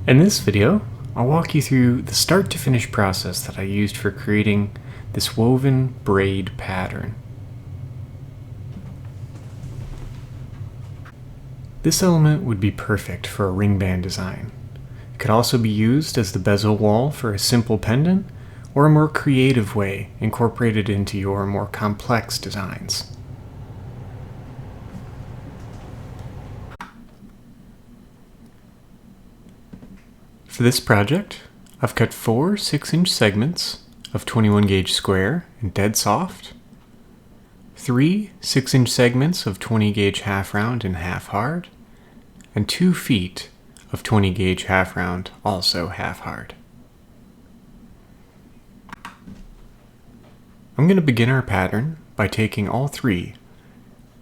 In this video, I'll walk you through the start to finish process that I used for creating this woven braid pattern. This element would be perfect for a ring band design. It could also be used as the bezel wall for a simple pendant, or a more creative way incorporated into your more complex designs. For this project, I've cut 4 6-inch segments of 21 gauge square and dead soft, 3 6-inch segments of 20 gauge half round and half hard, and 2 feet of 20 gauge half round, also half hard. I'm going to begin our pattern by taking all 3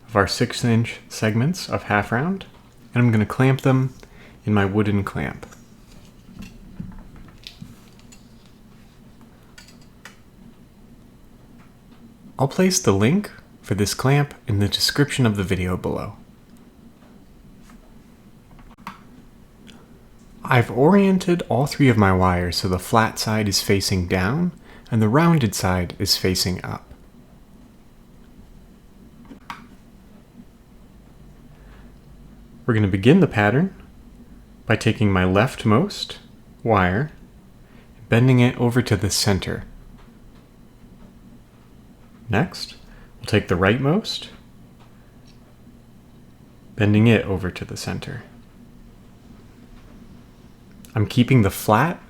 of our 6-inch segments of half round, and I'm going to clamp them in my wooden clamp. I'll place the link for this clamp in the description of the video below. I've oriented all 3 of my wires so the flat side is facing down and the rounded side is facing up. We're going to begin the pattern by taking my leftmost wire, bending it over to the center. Next, we'll take the rightmost, bending it over to the center. I'm keeping the flat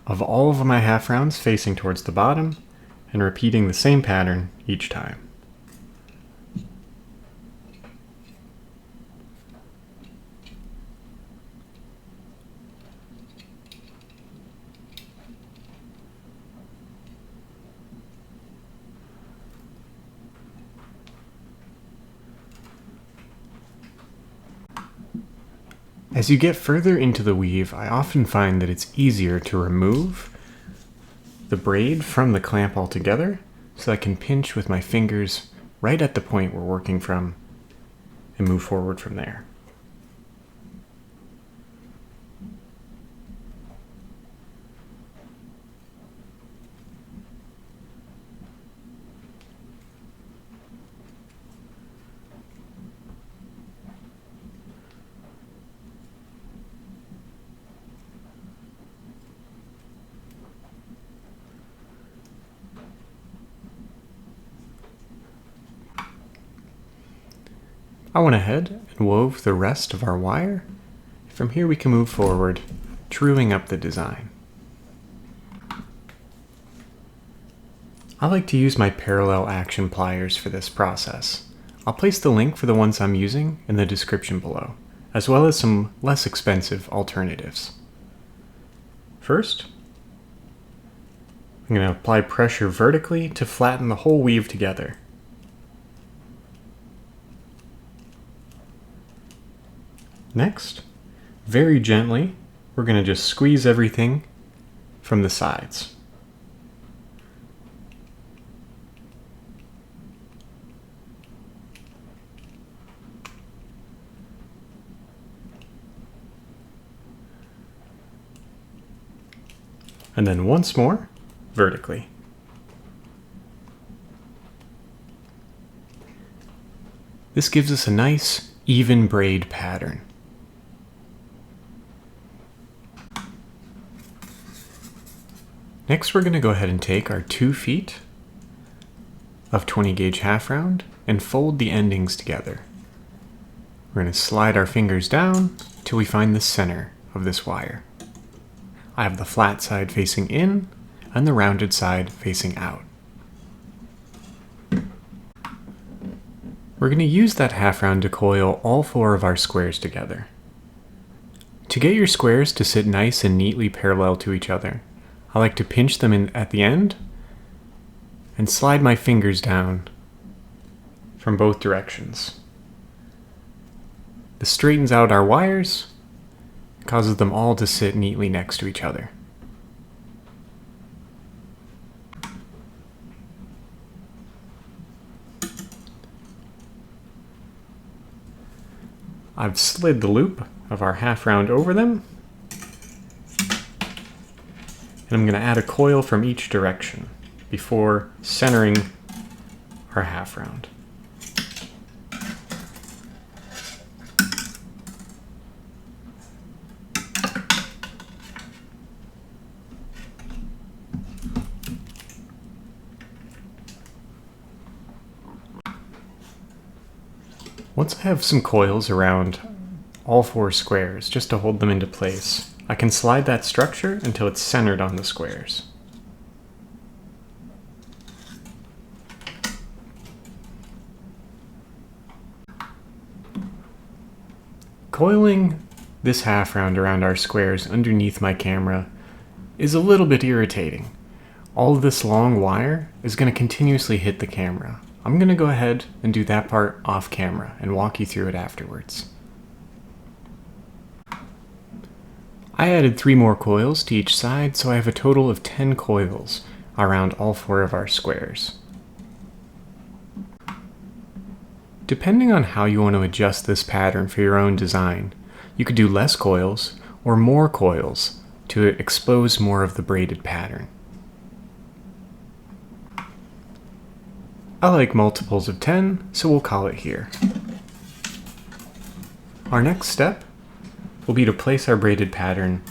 of all of my half rounds facing towards the bottom and repeating the same pattern each time. As you get further into the weave, I often find that it's easier to remove the braid from the clamp altogether, so I can pinch with my fingers right at the point we're working from and move forward from there. I went ahead and wove the rest of our wire. From here we can move forward, truing up the design. I like to use my parallel action pliers for this process. I'll place the link for the ones I'm using in the description below, as well as some less expensive alternatives. First, I'm going to apply pressure vertically to flatten the whole weave together. Next, very gently, we're going to just squeeze everything from the sides. And then once more, vertically. This gives us a nice, even braid pattern. Next, we're going to go ahead and take our 2 feet of 20 gauge half round and fold the endings together. We're going to slide our fingers down till we find the center of this wire. I have the flat side facing in and the rounded side facing out. We're going to use that half round to coil all 4 of our squares together. To get your squares to sit nice and neatly parallel to each other, I like to pinch them in at the end and slide my fingers down from both directions. This straightens out our wires, causes them all to sit neatly next to each other. I've slid the loop of our half round over them, And I'm going to add a coil from each direction before centering our half round. Once I have some coils around all 4 squares, just to hold them into place, I can slide that structure until it's centered on the squares. Coiling this half round around our squares underneath my camera is a little bit irritating. All of this long wire is going to continuously hit the camera. I'm going to go ahead and do that part off camera and walk you through it afterwards. I added 3 more coils to each side, so I have a total of 10 coils around all 4 of our squares. Depending on how you want to adjust this pattern for your own design, you could do less coils or more coils to expose more of the braided pattern. I like multiples of 10, so we'll call it here. Our next step will be to place our braided pattern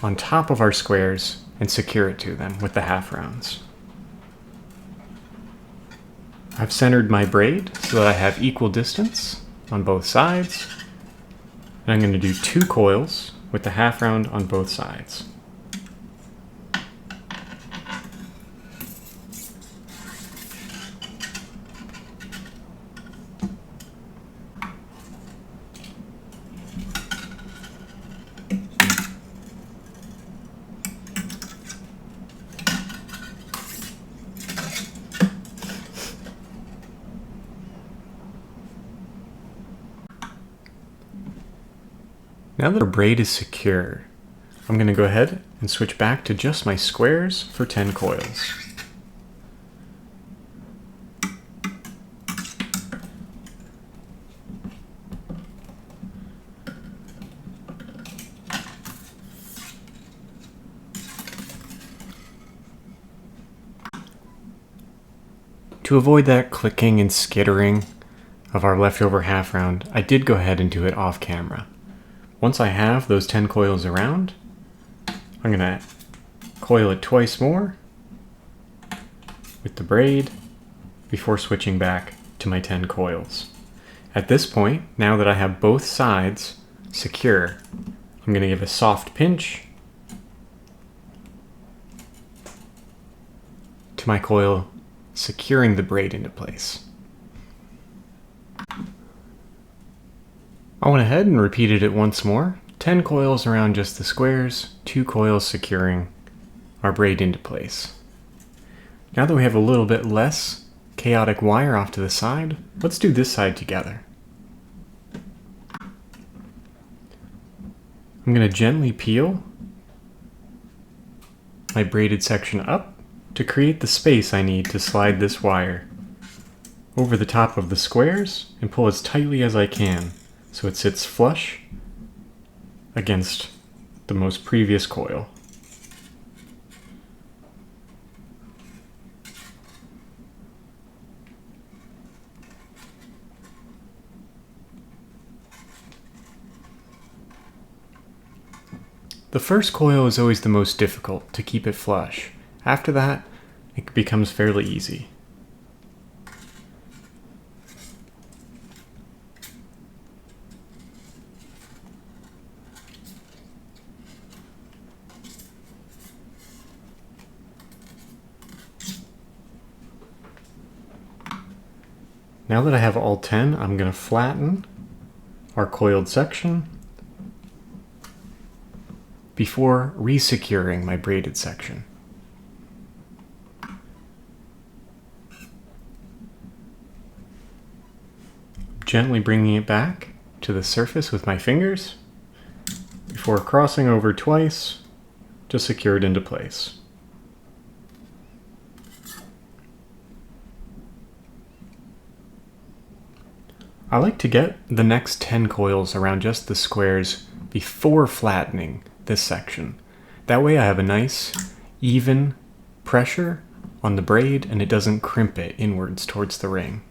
on top of our squares and secure it to them with the half rounds. I've centered my braid so that I have equal distance on both sides, and I'm going to do 2 coils with the half round on both sides. Now that our braid is secure, I'm going to go ahead and switch back to just my squares for 10 coils. To avoid that clicking and skittering of our leftover half round, I did go ahead and do it off camera. Once I have those 10 coils around, I'm going to coil it twice more with the braid before switching back to my 10 coils. At this point, now that I have both sides secure, I'm going to give a soft pinch to my coil, securing the braid into place. I went ahead and repeated it once more. 10 coils around just the squares, 2 coils securing our braid into place. Now that we have a little bit less chaotic wire off to the side, let's do this side together. I'm going to gently peel my braided section up to create the space I need to slide this wire over the top of the squares and pull as tightly as I can so it sits flush against the most previous coil. The first coil is always the most difficult to keep it flush. After that, it becomes fairly easy. Now that I have all 10, I'm going to flatten our coiled section before re-securing my braided section. Gently bringing it back to the surface with my fingers before crossing over twice to secure it into place. I like to get the next 10 coils around just the squares before flattening this section. That way I have a nice even pressure on the braid and it doesn't crimp it inwards towards the ring.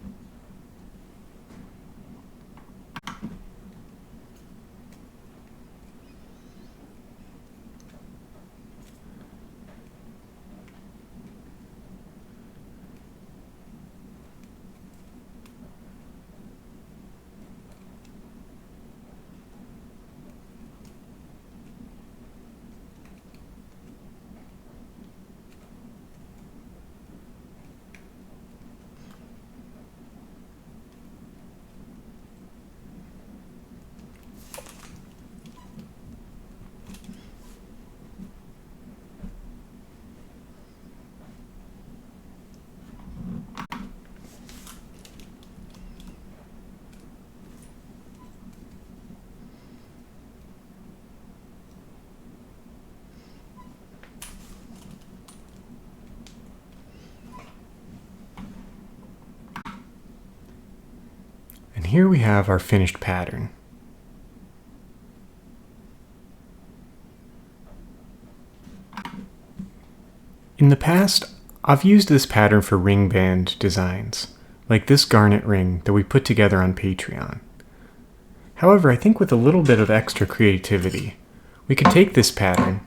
And here we have our finished pattern. In the past, I've used this pattern for ring band designs, like this garnet ring that we put together on Patreon. However, I think with a little bit of extra creativity, we could take this pattern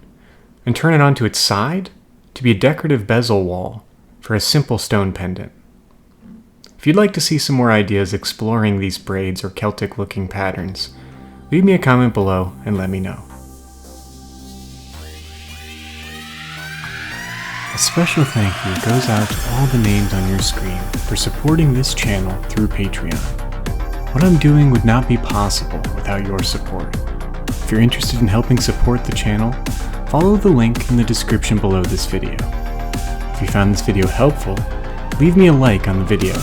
and turn it onto its side to be a decorative bezel wall for a simple stone pendant. If you'd like to see some more ideas exploring these braids or Celtic-looking patterns, leave me a comment below and let me know. A special thank you goes out to all the names on your screen for supporting this channel through Patreon. What I'm doing would not be possible without your support. If you're interested in helping support the channel, follow the link in the description below this video. If you found this video helpful, leave me a like on the video.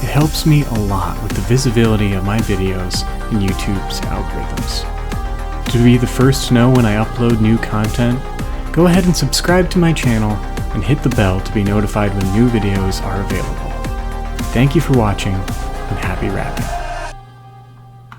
It helps me a lot with the visibility of my videos in YouTube's algorithms. To be the first to know when I upload new content, go ahead and subscribe to my channel and hit the bell to be notified when new videos are available. Thank you for watching, and happy rapping.